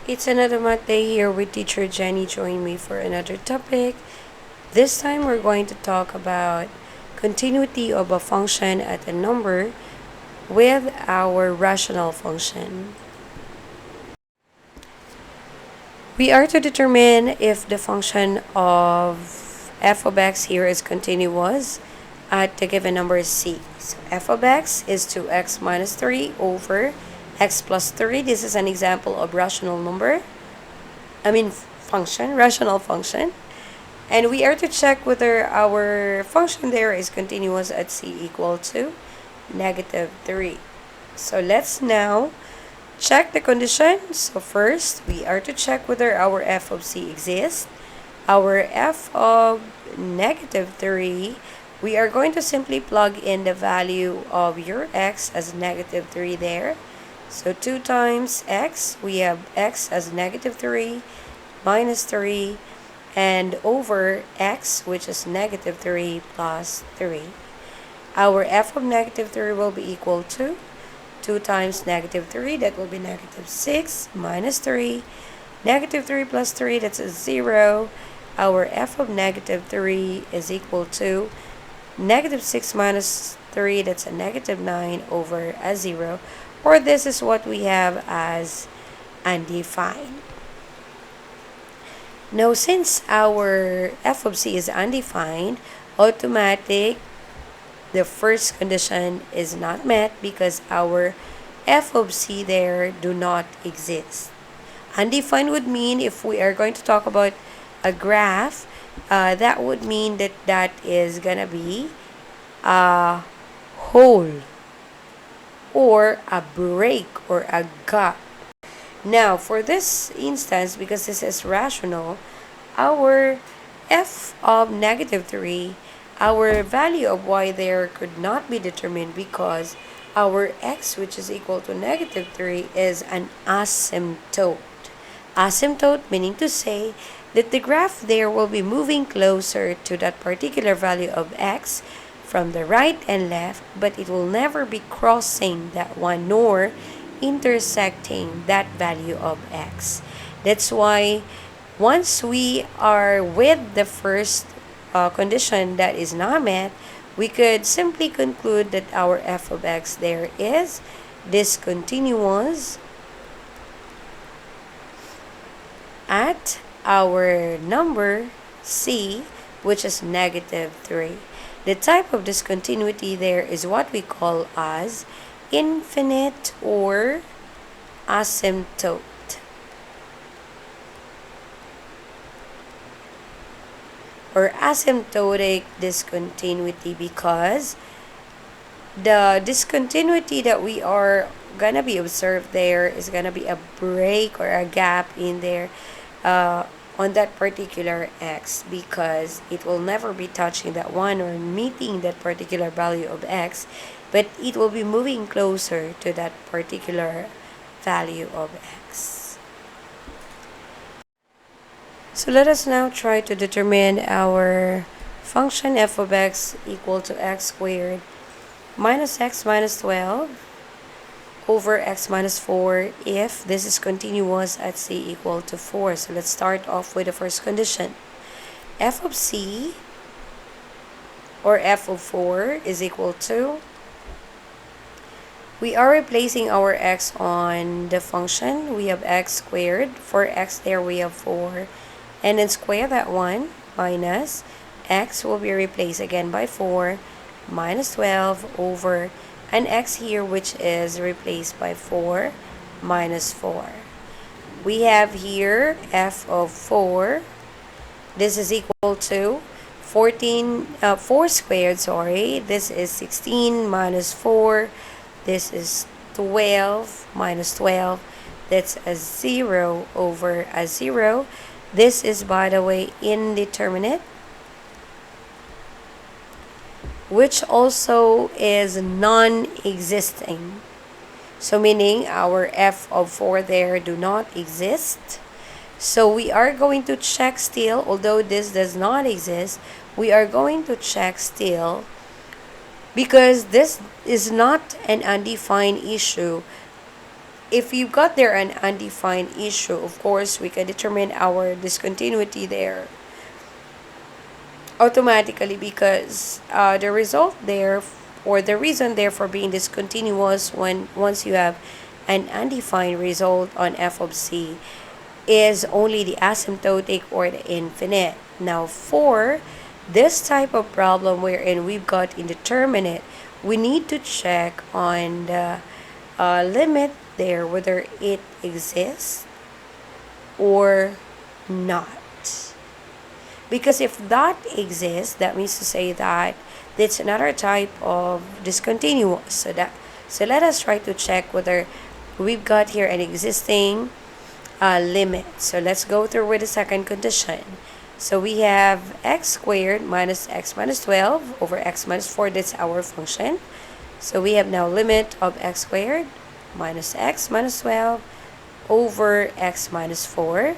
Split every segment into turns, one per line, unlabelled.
It's another math day here with teacher Jenny. Join me for another topic. This time we're going to talk about continuity of a function at a number with our rational function. We are to determine if the function of f of x here is continuous at the given number c. So f of x is 2x minus 3 over x plus 3. This is an example of rational number. Rational function. And we are to check whether our function there is continuous at c equal to negative 3. So let's now check the condition. So first, we are to check whether our f of c exists. Our f of negative 3, we are going to simply plug in the value of your x as negative 3 there. So 2 times x, we have x as negative 3 minus 3 and over x, which is negative 3 plus 3. Our f of negative 3 will be equal to 2 times negative 3, that will be negative 6 minus 3. Negative 3 plus 3, that's a 0. Our f of negative 3 is equal to negative 6 minus 3, that's a negative 9 over a 0. Or this is what we have as undefined. Now, since our f of c is undefined, automatic, the first condition is not met because our f of c there do not exist. Undefined would mean, if we are going to talk about a graph, that would mean that that is gonna be a hole or a break or a gap. Now, for this instance, because this is rational, our f of negative 3, our value of y there could not be determined because our x, which is equal to negative 3, is an asymptote. Asymptote meaning to say that the graph there will be moving closer to that particular value of x from the right and left, but it will never be crossing that one nor intersecting that value of x. That's why once we are with the first condition that is not met, we could simply conclude that our f of x there is discontinuous at our number c, which is negative 3. The type of discontinuity there is what we call as infinite or asymptote. Or asymptotic discontinuity, because the discontinuity that we are gonna be observed there is gonna be a break or a gap in there on that particular x, because it will never be touching that one or meeting that particular value of x, but it will be moving closer to that particular value of x. So let us now try to determine our function f of x equal to x squared minus x minus 12 over x minus 4 if this is continuous at c equal to 4. So let's start off with the first condition. F of c or f of 4 is equal to, we are replacing our x on the function. We have x squared. For x there we have 4. And then square that one, minus x will be replaced again by 4 minus 12 over an x here which is replaced by 4 minus 4. We have here f of 4. This is equal to 4 squared, sorry. This is 16 minus 4. This is 12 minus 12. That's a 0 over a 0. This is, by the way, indeterminate, which also is non-existing. So meaning our f of 4 there do not exist. So we are going to check still, although this does not exist, we are going to check still because this is not an undefined issue. if you got there an undefined issue, of course, we can determine our discontinuity there automatically, because the result there, or the reason there for being discontinuous when once you have an undefined result on f of c is only the asymptotic or the infinite. Now for this type of problem wherein we've got indeterminate, we need to check on the limit there whether it exists or not. Because if that exists, that means to say that it's another type of discontinuous. So let us try to check whether we've got here an existing limit. So let's go through with the second condition. So we have x squared minus x minus 12 over x minus 4. That's our function. So we have now limit of x squared minus x minus 12 over x minus 4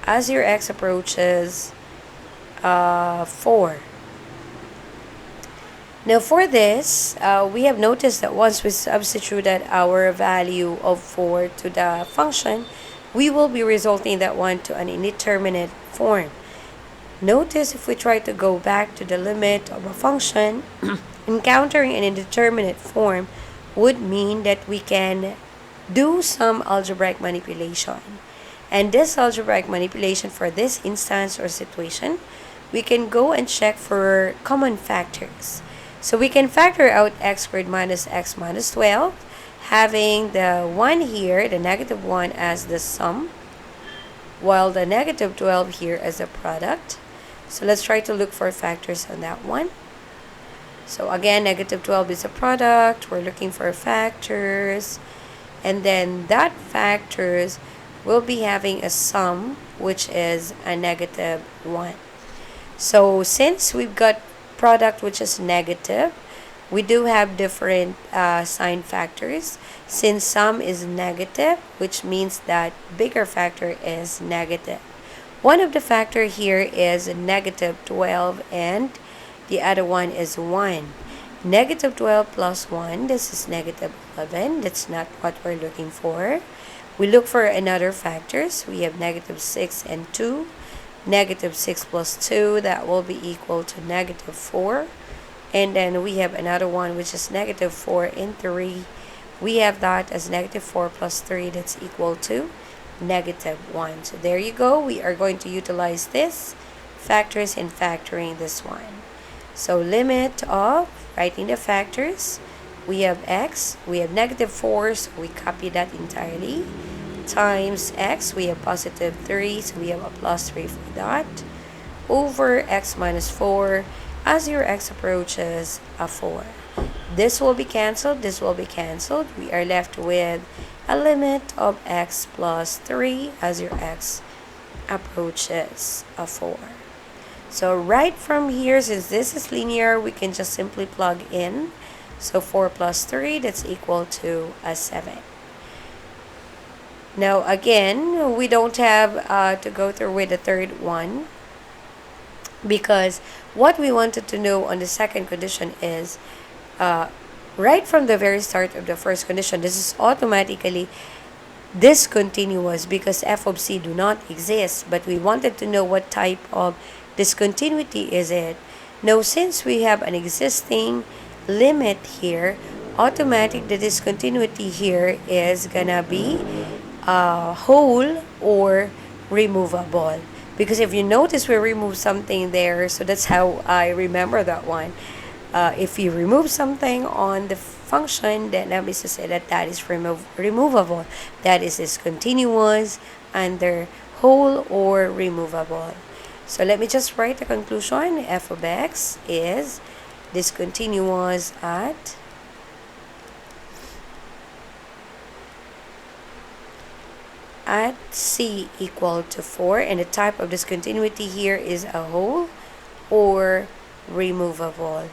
as your x approaches 4. Now for this, we have noticed that once we substituted our value of 4 to the function, we will be resulting that one to an indeterminate form. Notice if we try to go back to the limit of a function, encountering an indeterminate form would mean that we can do some algebraic manipulation. And this algebraic manipulation for this instance or situation, we can go and check for common factors. So we can factor out x squared minus x minus 12, having the 1 here, the negative 1 as the sum, while the negative 12 here as a product. So let's try to look for factors on that one. So again, negative 12 is a product. We're looking for factors. And then that factors will be having a sum, which is a negative 1. So since we've got product which is negative, we do have different sign factors. Since sum is negative, which means that bigger factor is negative. One of the factor here is negative 12 and the other one is 1. Negative 12 plus 1, this is negative 11. That's not what we're looking for. We look for another factors. We have negative 6 and 2. Negative 6 plus 2, that will be equal to negative 4. And then we have another one which is negative 4 and 3. We have that as negative 4 plus 3, that's equal to negative 1. So there you go. We are going to utilize this factors in factoring this one. So limit of writing the factors, we have x, we have negative 4, so we copy that entirely, times x, we have positive 3, so we have a plus 3 for that, over x minus 4 as your x approaches a 4. This will be cancelled, this will be cancelled. We are left with a limit of x plus 3 as your x approaches a 4. So right from here, since this is linear, we can just simply plug in. So 4 plus 3, that's equal to a 7. Now again, we don't have to go through with the third one, because what we wanted to know on the second condition is right from the very start of the first condition, this is automatically discontinuous because f of c do not exist, but we wanted to know what type of discontinuity is it. Now since we have an existing limit here, automatic the discontinuity here is gonna be whole or removable. Because if you notice, we remove something there, so that's how I remember that one. If you remove something on the function, then that means to say that that is removable. That is discontinuous under whole or removable. So let me just write the conclusion. F of x is discontinuous at c equal to 4, and the type of discontinuity here is a whole or removable.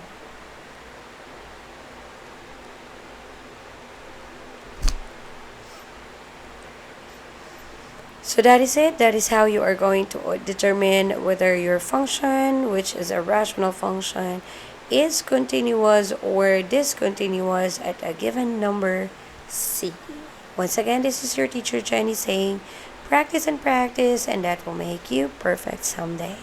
So that is it. That is how you are going to determine whether your function, which is a rational function, is continuous or discontinuous at a given number c. Once again, this is your teacher Jenny saying, practice and practice, and that will make you perfect someday.